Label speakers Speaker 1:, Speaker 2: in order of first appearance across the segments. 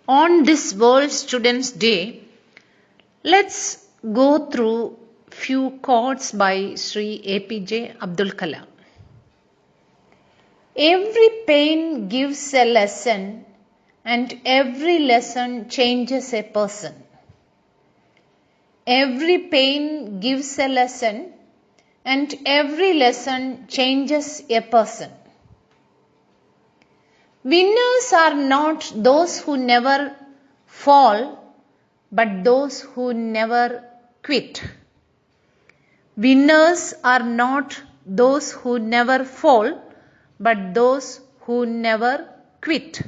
Speaker 1: On this World Students' Day, let's go through few quotes by Sri APJ Abdul Kalam. Every pain gives a lesson and every lesson changes a person. Every pain gives a lesson and every lesson changes a person. Winners are not those who never fall, but those who never quit. Winners are not those who never fall, but those who never quit.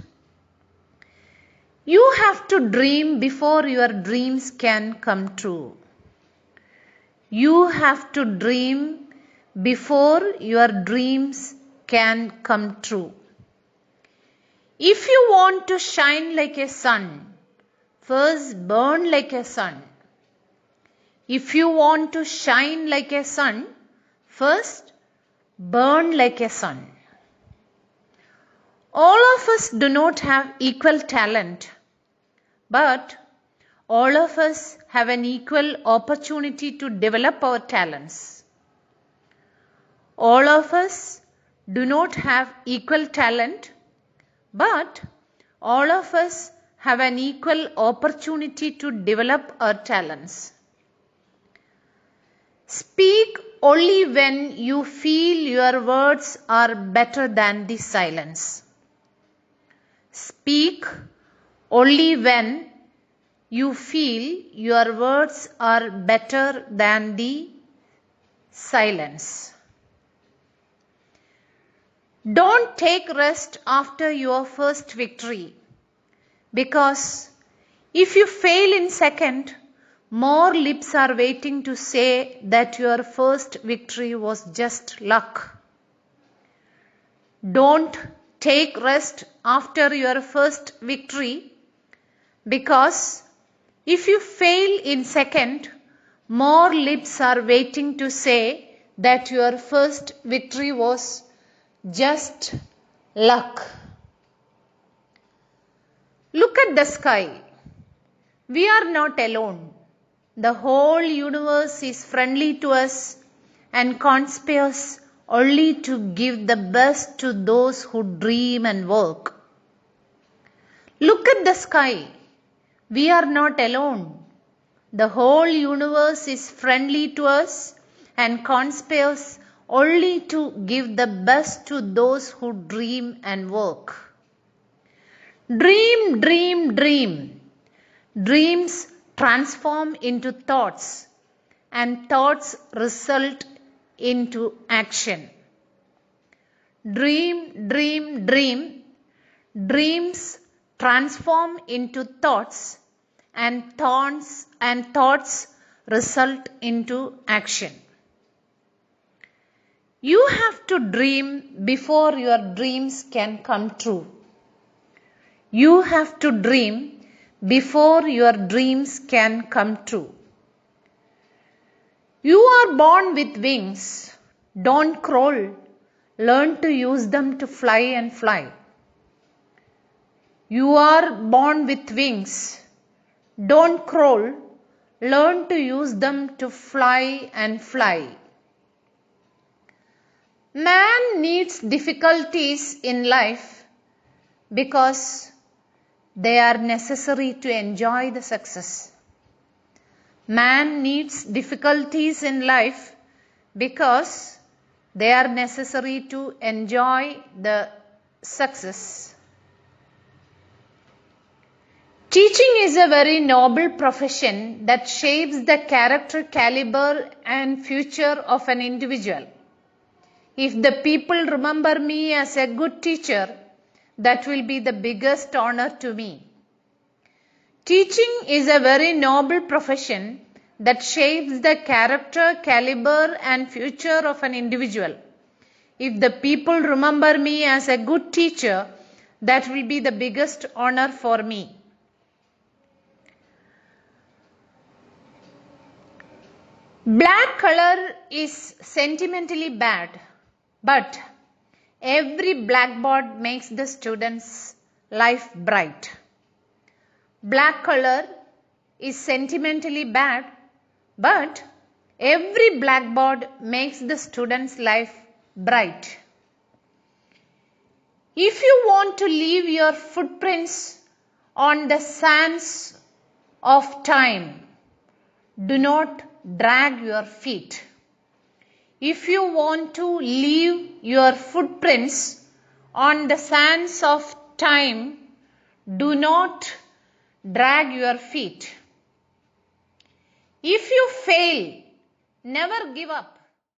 Speaker 1: You have to dream before your dreams can come true. You have to dream before your dreams can come true. If you want to shine like a sun, first burn like a sun. If you want to shine like a sun, first burn like a sun. All of us do not have equal talent, but all of us have an equal opportunity to develop our talents. All of us do not have equal talent, but all of us have an equal opportunity to develop our talents. Speak only when you feel your words are better than the silence. Speak only when you feel your words are better than the silence. Don't take rest after your first victory, because if you fail in second, more lips are waiting to say that your first victory was just luck. Don't take rest after your first victory, because if you fail in second, more lips are waiting to say that your first victory was just luck. Look at the sky. We are not alone. The whole universe is friendly to us and conspires only to give the best to those who dream and work. Look at the sky. We are not alone. The whole universe is friendly to us and conspires only to give the best to those who dream and work. Dream, dream, dream. Dreams transform into thoughts and thoughts result into action. Dream, dream, dream. Dreams transform into thoughts and thoughts result into action. You have to dream before your dreams can come true. You have to dream before your dreams can come true. You are born with wings. Don't crawl. Learn to use them to fly and fly. You are born with wings. Don't crawl. Learn to use them to fly and fly. Man needs difficulties in life because they are necessary to enjoy the success. Man needs difficulties in life because they are necessary to enjoy the success. Teaching is a very noble profession that shapes the character, caliber and future of an individual. If the people remember me as a good teacher, that will be the biggest honor to me. Teaching is a very noble profession that shapes the character, caliber and future of an individual. If the people remember me as a good teacher, that will be the biggest honor for me. Black color is sentimentally bad, but every blackboard makes the student's life bright. Black color is sentimentally bad, but every blackboard makes the student's life bright. If you want to leave your footprints on the sands of time, do not drag your feet. If you want to leave your footprints on the sands of time, do not drag your feet. If you fail, never give up.